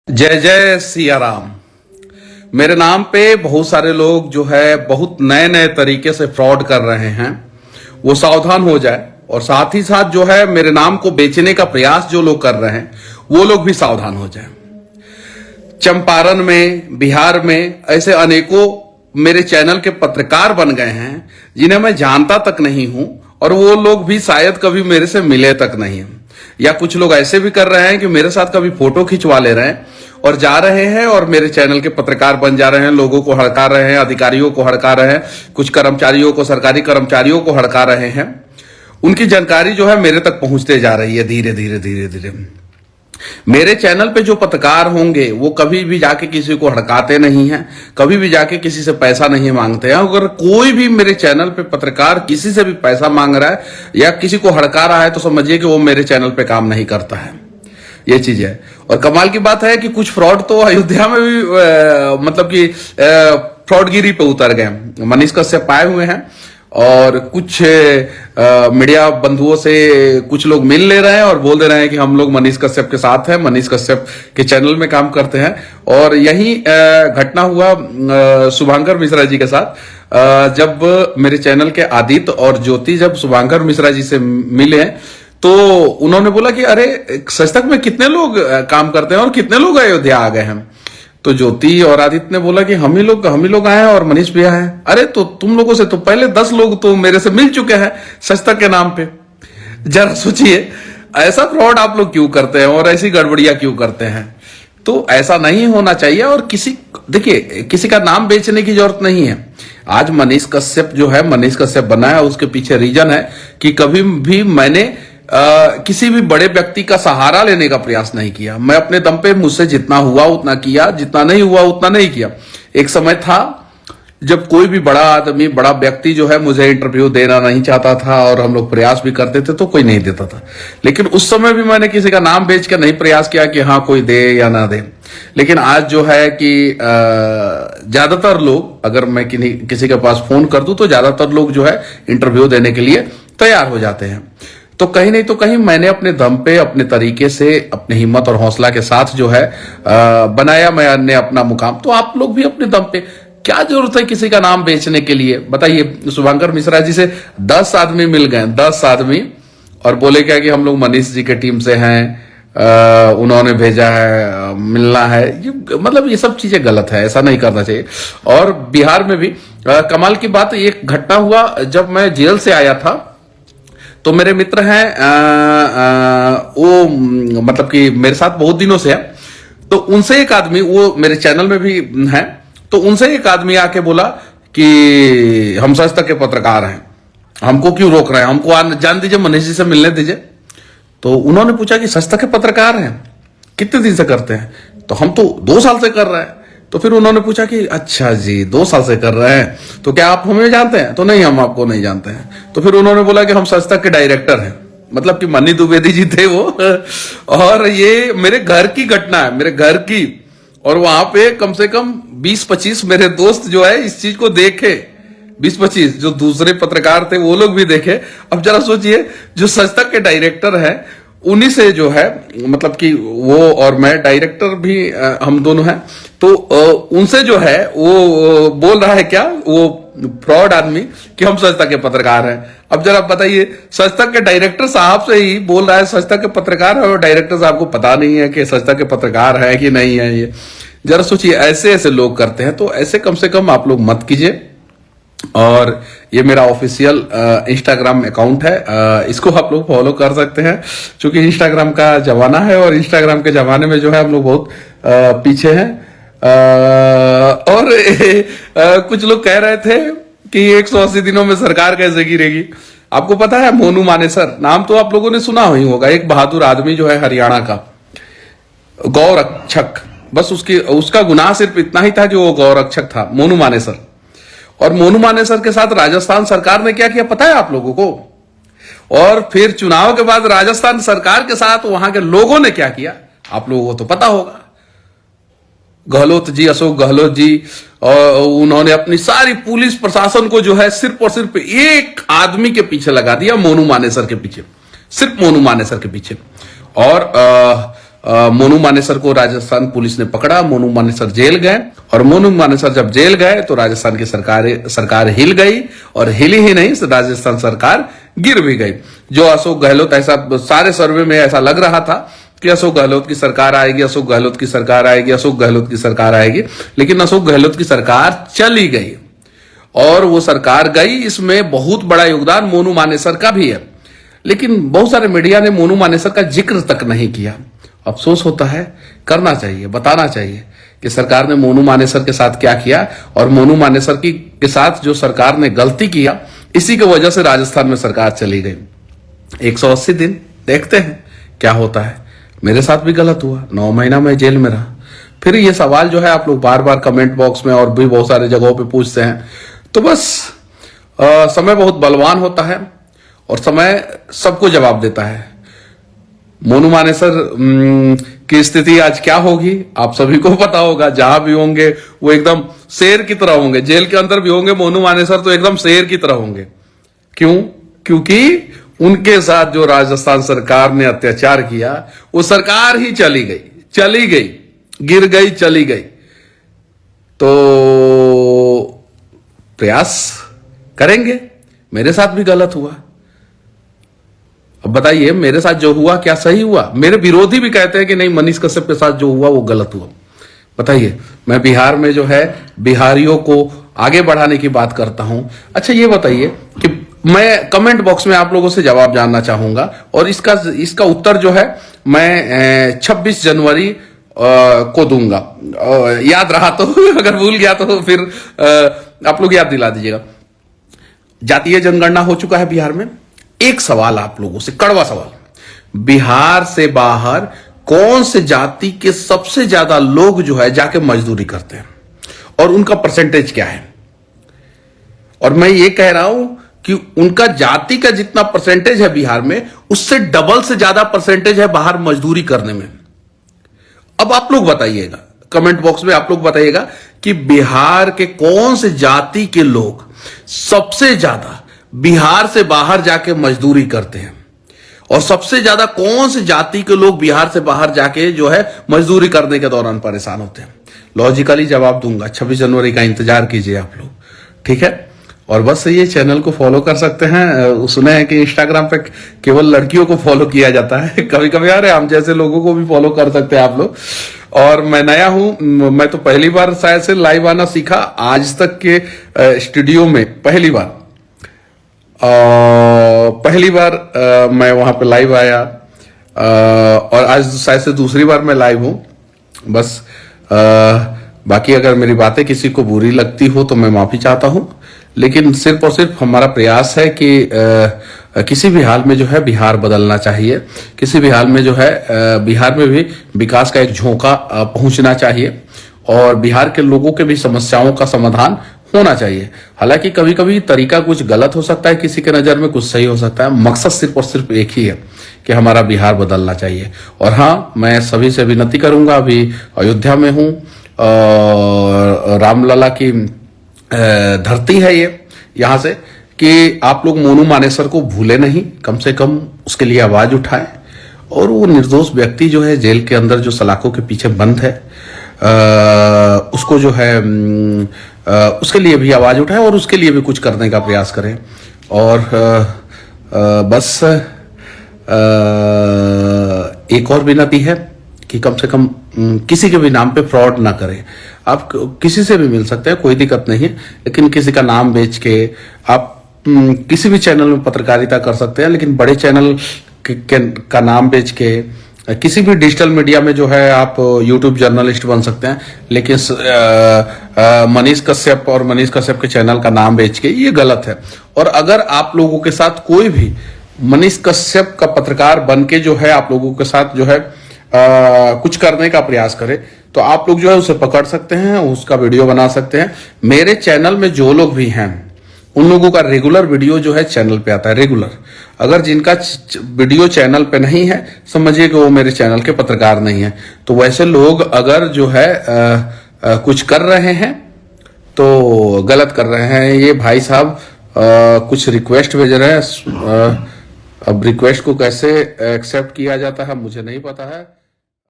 जय जय सिया राम। मेरे नाम पे बहुत सारे लोग जो है बहुत नए नए तरीके से फ्रॉड कर रहे हैं, वो सावधान हो जाए। और साथ ही साथ जो है मेरे नाम को बेचने का प्रयास जो लोग कर रहे हैं वो लोग भी सावधान हो जाए। चंपारण में, बिहार में ऐसे अनेकों मेरे चैनल के पत्रकार बन गए हैं जिन्हें मैं जानता तक नहीं हूं, और वो लोग भी शायद कभी मेरे से मिले तक नहीं हैं। या कुछ लोग ऐसे भी कर रहे हैं कि मेरे साथ कभी फोटो खिंचवा ले रहे हैं और जा रहे हैं और मेरे चैनल के पत्रकार बन जा रहे हैं, लोगों को हड़का रहे हैं, अधिकारियों को हड़का रहे हैं, कुछ कर्मचारियों को, सरकारी कर्मचारियों को हड़का रहे हैं। उनकी जानकारी जो है मेरे तक पहुंचते जा रही है धीरे धीरे धीरे धीरे। मेरे चैनल पे जो पत्रकार होंगे वो कभी भी जाके किसी को हड़काते नहीं हैं, कभी भी जाके किसी से पैसा नहीं मांगते हैं। अगर कोई भी मेरे चैनल पे पत्रकार किसी से भी पैसा मांग रहा है या किसी को हड़का रहा है तो समझिए कि वो मेरे चैनल पे काम नहीं करता है। ये चीज है। और कमाल की बात है कि कुछ फ्रॉड तो अयोध्या में भी मतलब कि फ्रॉडगिरी पे उतर गए। मनीष कश्यप आए हुए हैं और कुछ मीडिया बंधुओं से कुछ लोग मिल ले रहे हैं और बोल दे रहे हैं कि हम लोग मनीष कश्यप के साथ हैं, मनीष कश्यप के चैनल में काम करते हैं। और यही घटना हुआ शुभांकर मिश्रा जी के साथ। जब मेरे चैनल के आदित्य और ज्योति जब शुभांकर मिश्रा जी से मिले तो उन्होंने बोला कि अरे सच तक में कितने लोग काम करते हैं और कितने लोग अयोध्या आ गए हैं। तो ज्योति और आदित्य ने बोला कि हम ही लोग आए हैं और मनीष भी आए हैं। अरे तो तुम लोगों से तो पहले 10 लोग तो मेरे से मिल चुके हैं सच तक के नाम पे। जरा सोचिए, ऐसा फ्रॉड आप लोग क्यों करते हैं और ऐसी गड़बड़ियां क्यों करते हैं? तो ऐसा नहीं होना चाहिए। और देखिए, किसी का नाम बेचने की जरूरत नहीं है। आज मनीष कश्यप जो है, मनीष कश्यप बना है, उसके पीछे रीजन है कि कभी भी मैंने किसी भी बड़े व्यक्ति का सहारा लेने का प्रयास नहीं किया। मैं अपने दम पे मुझसे जितना हुआ उतना किया, जितना नहीं हुआ उतना नहीं किया। एक समय था जब कोई भी बड़ा आदमी, बड़ा व्यक्ति जो है मुझे इंटरव्यू देना नहीं चाहता था और हम लोग प्रयास भी करते थे तो कोई नहीं देता था। लेकिन उस समय भी मैंने किसी का नाम बेच के नहीं प्रयास किया कि हाँ कोई दे या ना दे। लेकिन आज जो है कि ज्यादातर लोग, अगर मैं किसी के पास फोन कर दूं तो ज्यादातर लोग जो है इंटरव्यू देने के लिए तैयार हो जाते हैं। तो कहीं नहीं तो कहीं मैंने अपने दम पे, अपने तरीके से, अपने हिम्मत और हौसला के साथ जो है बनाया मैंने अपना मुकाम। तो आप लोग भी अपने दम पे, क्या जरूरत है किसी का नाम बेचने के लिए? बताइए, शुभांकर मिश्रा जी से 10 आदमी मिल गए, 10 आदमी, और बोले क्या कि हम लोग मनीष जी के टीम से हैं, उन्होंने भेजा है, मिलना है। मतलब ये सब चीजें गलत है, ऐसा नहीं करना चाहिए। और बिहार में भी कमाल की बात, एक घटना हुआ जब मैं जेल से आया था तो मेरे मित्र हैं वो मतलब कि मेरे साथ बहुत दिनों से है। तो उनसे एक आदमी, वो मेरे चैनल में भी है, तो उनसे एक आदमी आके बोला कि हम सच तक के पत्रकार हैं, हमको क्यों रोक रहे हैं, हमको जान दीजिए, मनीष जी से मिलने दीजिए। तो उन्होंने पूछा कि सच तक के पत्रकार हैं, कितने दिन से करते हैं? तो हम तो 2 साल से कर रहे हैं। तो फिर उन्होंने पूछा कि अच्छा जी 2 साल से कर रहे हैं, तो क्या आप हमें जानते हैं? तो नहीं, हम आपको नहीं जानते हैं। तो फिर उन्होंने बोला कि हम सच तक के डायरेक्टर हैं, मतलब कि मनी द्विवेदी जी थे वो। और ये मेरे घर की घटना है, मेरे घर की। और वहां पे कम से कम 20-25 मेरे दोस्त जो है इस चीज को देखे, 20-25 जो दूसरे पत्रकार थे वो लोग भी देखे। अब जरा सोचिए, जो सच तक के डायरेक्टर है उन्हीं से जो है, मतलब कि वो और मैं डायरेक्टर भी हम दोनों हैं, तो उनसे जो है वो बोल रहा है क्या, वो फ्रॉड आदमी, कि हम सच तक के पत्रकार हैं। अब जरा बताइए, सच तक के डायरेक्टर साहब से ही बोल रहा है सच तक के पत्रकार है, और डायरेक्टर साहब को पता नहीं है कि सच तक के पत्रकार है कि नहीं है। ये जरा सोचिए, ऐसे ऐसे लोग करते हैं। तो ऐसे कम से कम आप लोग मत कीजिए। और ये मेरा ऑफिशियल इंस्टाग्राम अकाउंट है, इसको आप लोग फॉलो कर सकते हैं, क्योंकि इंस्टाग्राम का जमाना है और इंस्टाग्राम के जमाने में जो है हम लोग बहुत पीछे हैं। और कुछ लोग कह रहे थे कि 180 दिनों में सरकार कैसे गिरेगी। आपको पता है, मोनू मानेसर नाम तो आप लोगों ने सुना ही होगा, एक बहादुर आदमी जो है हरियाणा का, गौ रक्षक। बस उसका गुनाह सिर्फ इतना ही था कि वो गौ रक्षक था, मोनू मानेसर। और मोनू मानेसर के साथ राजस्थान सरकार ने क्या किया पता है आप लोगों को? और फिर चुनाव के बाद राजस्थान सरकार के साथ वहां के लोगों ने क्या किया आप लोगों को तो पता होगा। गहलोत जी, अशोक गहलोत जी, और उन्होंने अपनी सारी पुलिस प्रशासन को जो है सिर्फ और सिर्फ एक आदमी के पीछे लगा दिया, मोनू मानेसर के पीछे, सिर्फ मोनू मानेसर के पीछे। और मोनू मानेसर को राजस्थान पुलिस ने पकड़ा, मोनू मानेसर जेल गए, और मोनू मानेसर जब जेल गए तो राजस्थान की सरकार हिल गई, और हिली ही नहीं, राजस्थान सरकार गिर भी गई। जो अशोक गहलोत, ऐसा सारे सर्वे में ऐसा लग रहा था कि अशोक गहलोत की सरकार आएगी, अशोक गहलोत की सरकार आएगी, अशोक गहलोत की सरकार आएगी, लेकिन अशोक गहलोत की सरकार चली गई, और वो सरकार गई, इसमें बहुत बड़ा योगदान मोनू मानेसर का भी है। लेकिन बहुत सारे मीडिया ने मोनू मानेसर का जिक्र तक नहीं किया। अफसोस होता है, करना चाहिए, बताना चाहिए कि सरकार ने मोनू मानेसर के साथ क्या किया, और मोनू मानेसर के साथ जो सरकार ने गलती किया, इसी की वजह से राजस्थान में सरकार चली गई। 180 दिन देखते हैं क्या होता है। मेरे साथ भी गलत हुआ, 9 महीना मैं जेल में रहा। फिर ये सवाल जो है आप लोग बार बार कमेंट बॉक्स में और भी बहुत सारे जगहों पे पूछते हैं, तो बस समय बहुत बलवान होता है और समय सबको जवाब देता है। मोनू मानेसर की स्थिति आज क्या होगी आप सभी को पता होगा। जहां भी होंगे वो एकदम शेर की तरह होंगे, जेल के अंदर भी होंगे मोनू मानेसर तो एकदम शेर की तरह होंगे। क्यों? क्योंकि उनके साथ जो राजस्थान सरकार ने अत्याचार किया, वो सरकार ही चली गई, गिर गई, चली गई। तो प्रयास करेंगे। मेरे साथ भी गलत हुआ। अब बताइए, मेरे साथ जो हुआ क्या सही हुआ? मेरे विरोधी भी कहते हैं कि नहीं, मनीष कश्यप के साथ जो हुआ वो गलत हुआ। बताइए, मैं बिहार में जो है बिहारियों को आगे बढ़ाने की बात करता हूं। अच्छा ये बताइए कि मैं कमेंट बॉक्स में आप लोगों से जवाब जानना चाहूंगा, और इसका उत्तर जो है मैं 26 जनवरी को दूंगा। याद रहा तो अगर भूल गया तो फिर आप लोग याद दिला दीजिएगा। जातीय जनगणना हो चुका है बिहार में। एक सवाल आप लोगों से, कड़वा सवाल, बिहार से बाहर कौन से जाति के सबसे ज्यादा लोग जो है जाके मजदूरी करते हैं और उनका परसेंटेज क्या है? और मैं ये कह रहा हूं कि उनका जाति का जितना परसेंटेज है बिहार में, उससे डबल से ज्यादा परसेंटेज है बाहर मजदूरी करने में। अब आप लोग बताइएगा, कमेंट बॉक्स में आप लोग बताइएगा कि बिहार के कौन से जाति के लोग सबसे ज्यादा बिहार से बाहर जाके मजदूरी करते हैं, और सबसे ज्यादा कौन से जाति के लोग बिहार से बाहर जाके जो है मजदूरी करने के दौरान परेशान होते हैं। लॉजिकली जवाब दूंगा, 26 जनवरी का इंतजार कीजिए आप लोग, ठीक है? और बस ये चैनल को फॉलो कर सकते हैं। सुने हैं कि इंस्टाग्राम पे केवल लड़कियों को फॉलो किया जाता है। कभी कभी यार हम जैसे लोगों को भी फॉलो कर सकते हैं आप लोग। और मैं नया हूं, मैं तो पहली बार शायद से लाइव आना सीखा, आज तक के स्टूडियो में पहली बार मैं वहां पे लाइव आया, और आज शायद से दूसरी बार मैं लाइव हूं। बस बाकी अगर मेरी बातें किसी को बुरी लगती हो तो मैं माफी चाहता हूं, लेकिन सिर्फ और सिर्फ हमारा प्रयास है कि किसी भी हाल में जो है बिहार बदलना चाहिए। किसी भी हाल में जो है बिहार में भी विकास का एक झोंका पहुंचना चाहिए, और बिहार के लोगों के भी समस्याओं का समाधान होना चाहिए। हालांकि कभी कभी तरीका कुछ गलत हो सकता है, किसी के नजर में कुछ सही हो सकता है। मकसद सिर्फ और सिर्फ एक ही है कि हमारा बिहार बदलना चाहिए। और हाँ, मैं सभी से विनती करूंगा, अभी अयोध्या में हूं, रामलला की धरती है ये, यहां से, कि आप लोग मोनू मानेसर को भूले नहीं, कम से कम उसके लिए आवाज उठाएं, और वो निर्दोष व्यक्ति जो है जेल के अंदर जो सलाखों के पीछे बंद है, उसको जो है उसके लिए भी आवाज उठाएं और उसके लिए भी कुछ करने का प्रयास करें। और बस एक और विनती है कि कम से कम किसी के भी नाम पे फ्रॉड ना करें। आप किसी से भी मिल सकते हैं, कोई दिक्कत नहीं है, लेकिन किसी का नाम बेच के आप किसी भी चैनल में पत्रकारिता कर सकते हैं, लेकिन बड़े चैनल का नाम बेच के किसी भी डिजिटल मीडिया में जो है आप यूट्यूब जर्नलिस्ट बन सकते हैं, लेकिन मनीष कश्यप और मनीष कश्यप के चैनल का नाम बेच के, ये गलत है। और अगर आप लोगों के साथ कोई भी मनीष कश्यप का पत्रकार बन के जो है आप लोगों के साथ जो है कुछ करने का प्रयास करे, तो आप लोग जो है उसे पकड़ सकते हैं, उसका वीडियो बना सकते हैं। मेरे चैनल में जो लोग भी हैं उन लोगों का रेगुलर वीडियो जो है चैनल पे आता है, रेगुलर। अगर जिनका वीडियो चैनल पे नहीं है, समझिए कि वो मेरे चैनल के पत्रकार नहीं है। तो वैसे लोग अगर जो है कुछ कर रहे हैं तो गलत कर रहे हैं। ये भाई साहब कुछ रिक्वेस्ट भेज रहे हैं, अब रिक्वेस्ट को कैसे एक्सेप्ट किया जाता है मुझे नहीं पता है।